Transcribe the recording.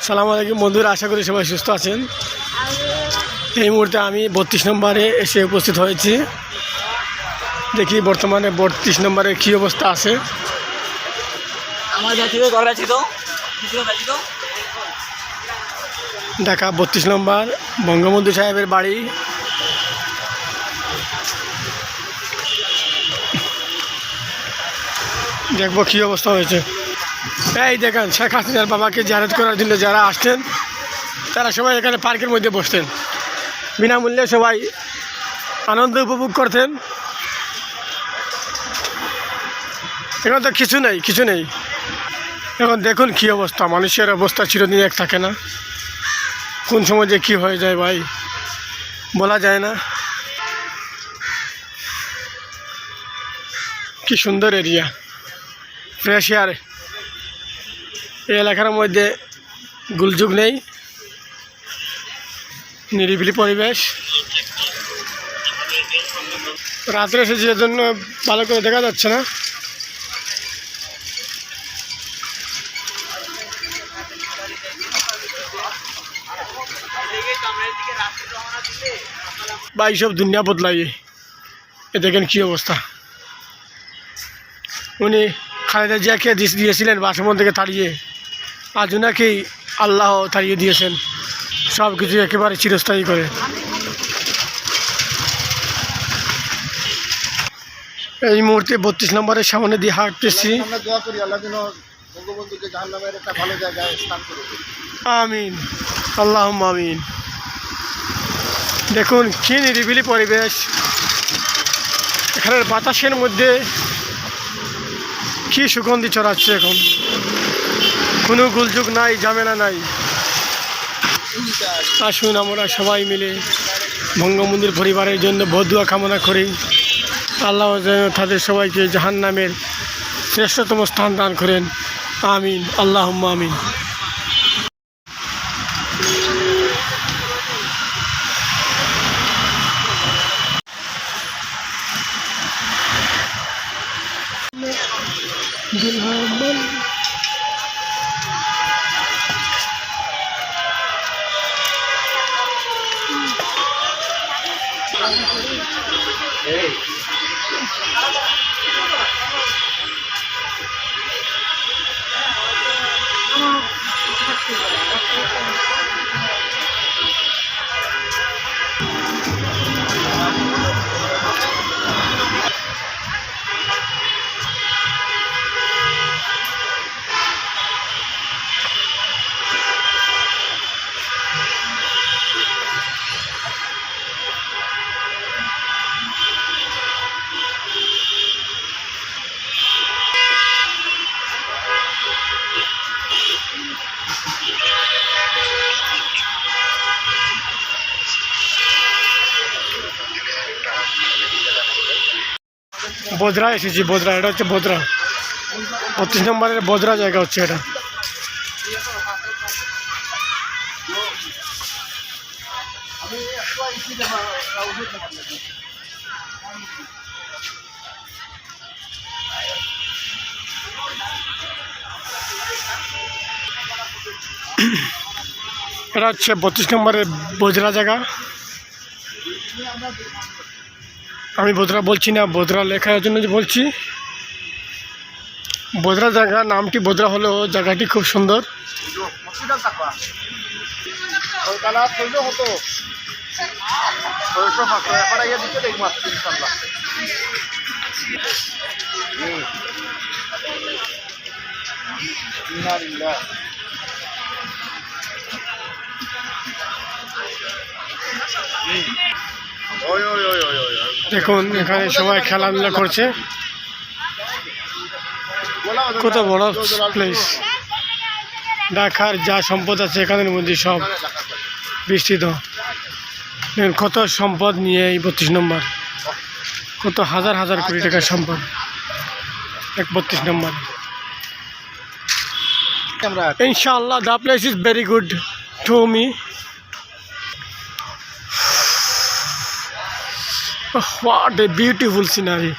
সালাম আলাইকুম বন্ধুরা, আশা করি সবাই সুস্থ আছেন। এই মুহূর্তে আমি 32 নম্বরে এসে উপস্থিত হয়েছি। দেখি বর্তমানে 32 নম্বরে কী অবস্থা আছে। ঢাকা 32 নম্বর বঙ্গবন্ধু সাহেবের বাড়ি। দেখবো কী অবস্থা হয়েছে। এই দেখেন, শেখ হাসিনার বাবাকে জিয়ারত করার জন্য যারা আসছেন তারা সবাই এখানে পার্কের মধ্যে বসতেন, বিনামূল্যে সবাই আনন্দ উপভোগ করতেন। এখন তো কিছু নেই। এখন দেখুন কী অবস্থা। মানুষের অবস্থা চিরদিন এক থাকে না, কোন সময় যে কী হয়ে যায় ভাই বলা যায় না। কি সুন্দর এরিয়া, ফ্রেশ এয়ার। এই এলাকার মধ্যে গোলযোগ নেই, নিরিবিলি পরিবেশ। রাত্রে এসেছি এজন্য ভালো করে দেখা যাচ্ছে না। বা এইসব দুনিয়া বদলাই। এ দেখেন কী অবস্থা। উনি খালেদা জিয়াকে দিয়েছিলেন বাসভবন থেকে তাড়িয়ে, আজ ওনাকেই আল্লাহ তাড়িয়ে দিয়েছেন সব কিছু একেবারে চিরস্থায়ী করে। এই মুহূর্তে 32 নম্বরের সামনে দিয়ে হাঁটতেছি। আমিন, আল্লাহুম্মা আমিন। দেখুন কি নিরিবিলি পরিবেশ। এখানের বাতাসের মধ্যে কি সুগন্ধি ছড়াচ্ছে। এখন কোনো গোলযোগ নাই, ঝামেলা নাই। আসুন আমরা সবাই মিলে বঙ্গবন্ধুর পরিবারের জন্য বদুয়া কামনা করি। আল্লাহ যেন তাদের সবাইকে জাহান্নামের শ্রেষ্ঠতম স্থান দান করেন। আমিন, আল্লাহুম্মা আমিন। বদরা এসেছি, বদরা। এটা হচ্ছে বদরা, 32 নম্বরের বদরা জায়গা হচ্ছে এটা। এটা হচ্ছে 32 নম্বরের বদরা জায়গা। আমি বদরা বলছি না, বদরা লেখার জন্য যে বলছি। বদরা জায়গা, নামটি বদরা হলো, জায়গাটি খুব সুন্দর। দেখুন এখানে সবাই খেলাধুলা করছে। কত বড় প্লেস। ঢাকার যা সম্পদ আছে এখানের মধ্যে সব বিস্তৃত। কত সম্পদ নিয়ে এই 32 নম্বর, কত হাজার হাজার কোটি টাকার সম্পদ 32 নম্বর। ইনশাআল্লাহ the place is very good to me. What a beautiful scenery.